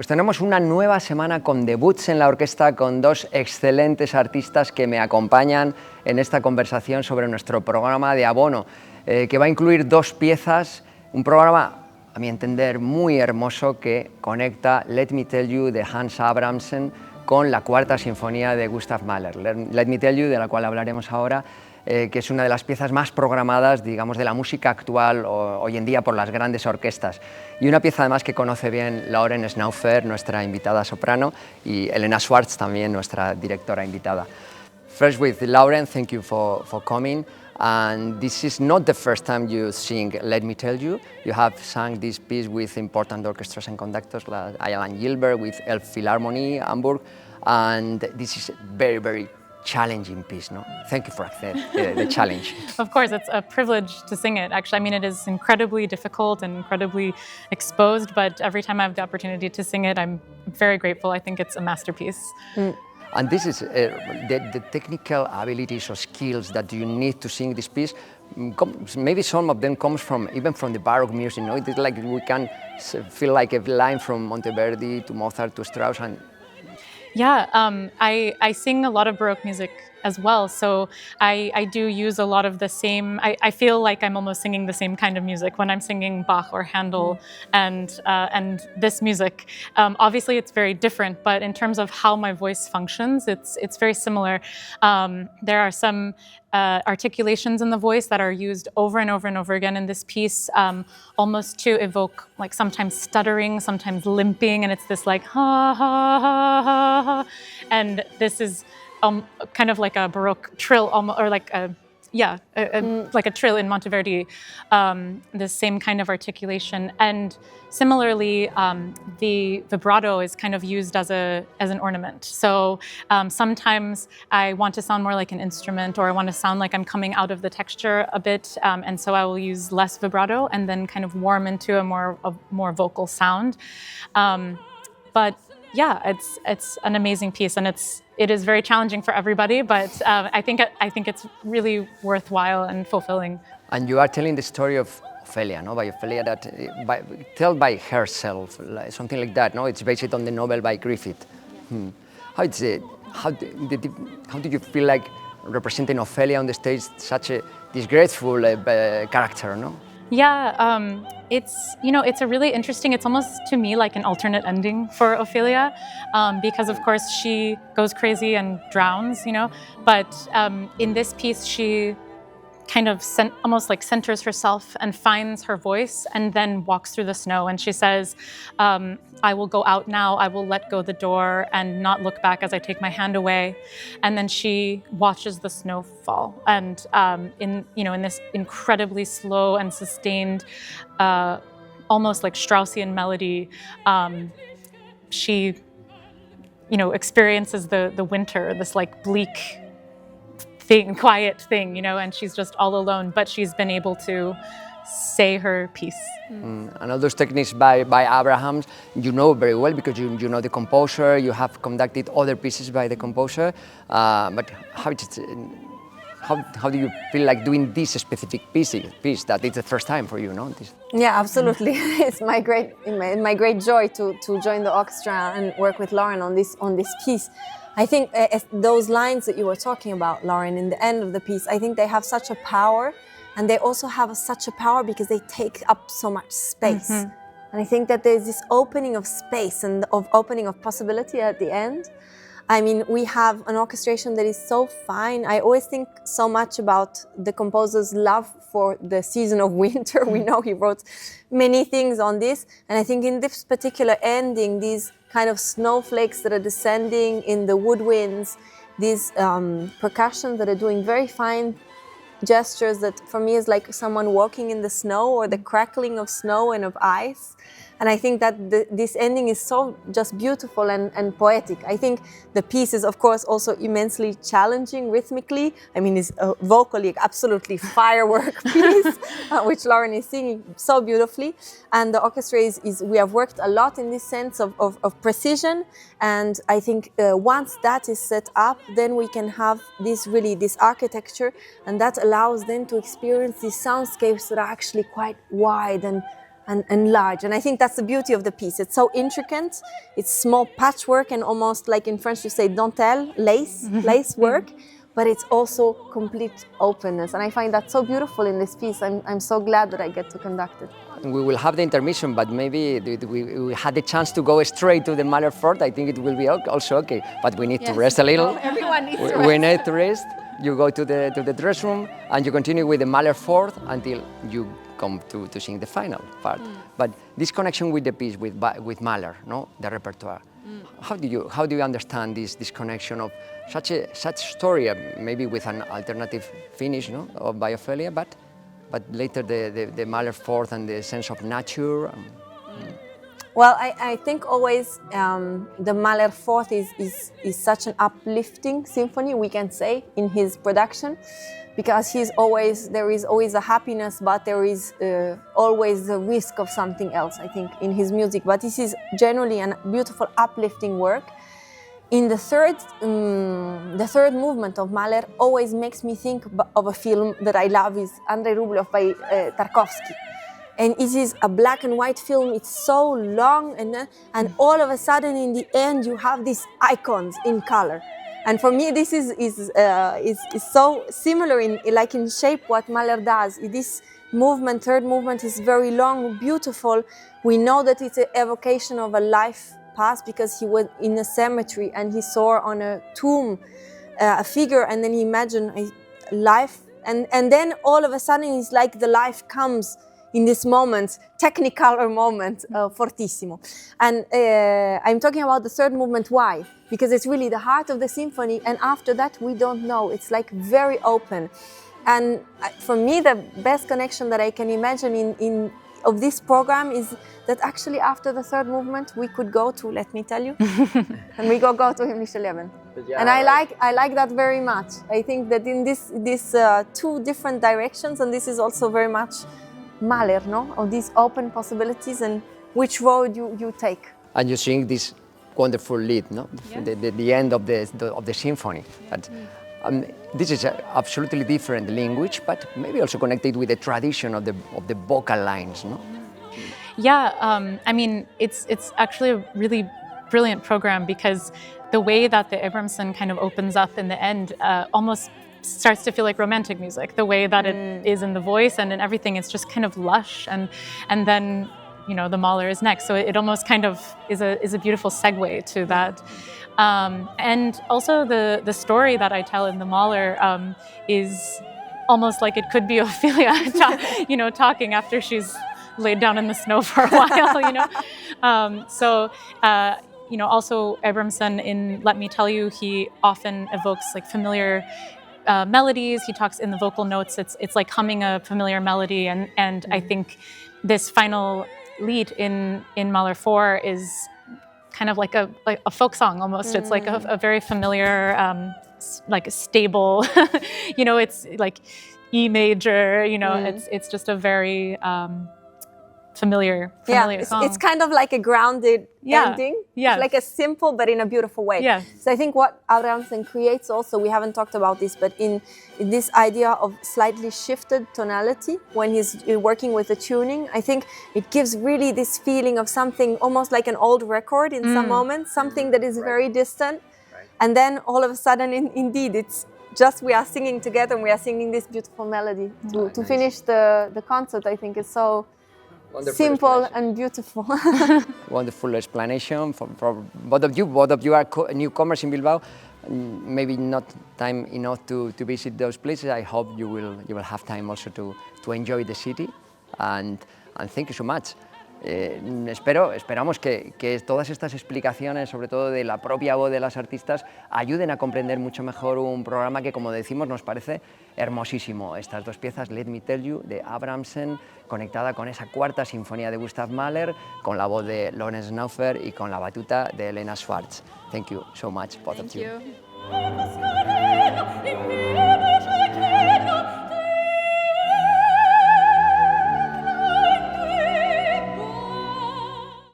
Pues tenemos una nueva semana con debuts en la orquesta con dos excelentes artistas que me acompañan en esta conversación sobre nuestro programa de abono, que va a incluir dos piezas, un programa, a mi entender, muy hermoso que conecta Let Me Tell You de Hans Abrahamsen con la cuarta sinfonía de Gustav Mahler. Let Me Tell You, de la cual hablaremos ahora, que es una de las piezas más programadas, digamos, de la música actual hoy en día por las grandes orquestas. Y una pieza además que conoce bien Lauren Snouffer, nuestra invitada soprano, y Elena Schwarz, también nuestra directora invitada. First with Lauren, thank you for coming. And this is not the first time you sing Let Me Tell You. You have sung this piece with important orchestras and conductors like Alan Gilbert with Elbphilharmonie, Hamburg, and this is very, very challenging piece, no? Thank you for accepting the challenge. Of course, it's a privilege to sing it. Actually, I mean, it is incredibly difficult and incredibly exposed, but every time I have the opportunity to sing it, I'm very grateful. I think it's a masterpiece. And this is the technical abilities or skills that you need to sing this piece. Maybe some of them comes from even from the Baroque music. No, it's like we can feel like a line from Monteverdi to Mozart to Strauss. And yeah, I sing a lot of Baroque music as well, so I do use a lot of the same. I feel like I'm almost singing the same kind of music when I'm singing Bach or Handel and this music. Obviously, it's very different, but in terms of how my voice functions, it's very similar. There are some articulations in the voice that are used over and over and over again in this piece, almost to evoke like sometimes stuttering, sometimes limping, and it's this like ha ha ha ha ha, and this is kind of like a Baroque trill, or like like a trill in Monteverdi, the same kind of articulation. And similarly, the vibrato is kind of used as an ornament. So sometimes I want to sound more like an instrument, or I want to sound like I'm coming out of the texture a bit, and so I will use less vibrato and then kind of warm into a more vocal sound. But yeah, it's an amazing piece, and it is very challenging for everybody, but I think it's really worthwhile and fulfilling. And you are telling the story of Ofelia, no? By Ofelia, told by herself, like, something like that, no? It's based on the novel by Griffiths. How do you feel like representing Ofelia on the stage, such a disgraceful character, no? Yeah, it's a really interesting, it's almost to me like an alternate ending for Ofelia, because of course she goes crazy and drowns, but in this piece she kind of almost like centers herself and finds her voice and then walks through the snow, and she says, I will go out now, I will let go the door and not look back as I take my hand away. And then she watches the snow fall, and in this incredibly slow and sustained, almost like Straussian melody, she experiences the winter, this like bleak quiet thing, and she's just all alone, but she's been able to say her piece. And all those techniques by Abrahams, you know very well because you know the composer, you have conducted other pieces by the composer, but how do you feel like doing this specific piece that it's the first time for you, no? Yeah, absolutely. It's my great joy to join the orchestra and work with Lauren on this piece. I think those lines that you were talking about, Lauren, in the end of the piece, I think they have such a power, and they also have such a power because they take up so much space. And I think that there's this opening of space and opening of possibility at the end. I mean, we have an orchestration that is so fine. I always think so much about the composer's love for the season of winter. We know he wrote many things on this. And I think in this particular ending, these kind of snowflakes that are descending in the woodwinds, these percussions that are doing very fine gestures that for me is like someone walking in the snow or the crackling of snow and of ice. And I think that this ending is so just beautiful and poetic. I think the piece is, of course, also immensely challenging rhythmically. I mean, it's vocally absolutely firework piece, which Lauren is singing so beautifully. And the orchestra we have worked a lot in this sense of precision. And I think once that is set up, then we can have this architecture, and that allows them to experience these soundscapes that are actually quite wide and and large. And I think that's the beauty of the piece. It's so intricate, it's small patchwork and almost like in French you say dentelle, lace work, but it's also complete openness. And I find that so beautiful in this piece. I'm so glad that I get to conduct it. We will have the intermission, but maybe we had the chance to go straight to the Mahler Fourth. I think it will be also okay, but we need to rest a little. No, everyone needs to rest. We need to rest. You go to the dress room and you continue with the Mahler Fourth until you come to sing the final part. But this connection with the piece, with Mahler, no, the repertoire. How do you understand this connection of such story, maybe with an alternative finish, no, by Ofelia, but later the Mahler Fourth and the sense of nature. Well, I think always the Mahler Fourth is such an uplifting symphony, we can say, in his production, because there is always a happiness, but there is always the risk of something else, I think, in his music. But this is generally a beautiful, uplifting work. In the third movement of Mahler always makes me think of a film that I love, is Andrei Rublev by Tarkovsky. And it is a black and white film. It's so long, and all of a sudden, in the end, you have these icons in color. And for me, this is so similar in shape what Mahler does. This movement, third movement, is very long, beautiful. We know that it's an evocation of a life past because he was in a cemetery and he saw on a tomb a figure, and then he imagined a life, and then all of a sudden, it's like the life comes in this moment, technicolor moment, fortissimo. And I'm talking about the third movement. Why? Because it's really the heart of the symphony, and after that we don't know. It's like very open. And for me, the best connection that I can imagine of this program is that actually after the third movement we could go to, let me tell you, and we go to Himmlische Leben. Yeah, and I like that very much. I think that in this two different directions, and this is also very much Mahler, no? Of these open possibilities and which road you take. And you sing this wonderful lead, no? Yeah. The end of the symphony. Yeah. This is an absolutely different language, but maybe also connected with the tradition of the vocal lines, no? Yeah, I mean, it's actually a really brilliant program because the way that the Abrahamsen kind of opens up in the end almost starts to feel like romantic music. The way that it is in the voice and in everything, it's just kind of lush, and then the Mahler is next. So it almost kind of is a beautiful segue to that. And also the story that I tell in the Mahler is almost like it could be Ofelia, talking after she's laid down in the snow for a while, So also Abrahamsen in Let Me Tell You, he often evokes like familiar melodies. He talks in the vocal notes. It's like humming a familiar melody, and I think this final lead in Mahler 4 is kind of like a folk song almost. It's like a very familiar, like stable, it's like E major. It's just a very familiar song. It's kind of like a grounded ending. Yeah. It's like a simple but in a beautiful way. Yeah. So I think what Abrahamsen creates also, we haven't talked about this, but in this idea of slightly shifted tonality when he's working with the tuning, I think it gives really this feeling of something almost like an old record in some moments, something that is very distant. Right. And then all of a sudden, indeed, it's just we are singing together and we are singing this beautiful melody to finish the concert. I think it's so wonderful, simple and beautiful. Wonderful explanation for both of you. Both of you are newcomers in Bilbao. Maybe not time enough to visit those places. I hope you will have time also to enjoy the city. And thank you so much. Esperamos que todas estas explicaciones, sobre todo de la propia voz de las artistas, ayuden a comprender mucho mejor un programa que, como decimos, nos parece hermosísimo. Estas dos piezas, Let Me Tell You, de Abrahamsen, conectada con esa cuarta sinfonía de Gustav Mahler, con la voz de Lauren Snouffer y con la batuta de Elena Schwarz. Thank you so much, both of you. Thank you.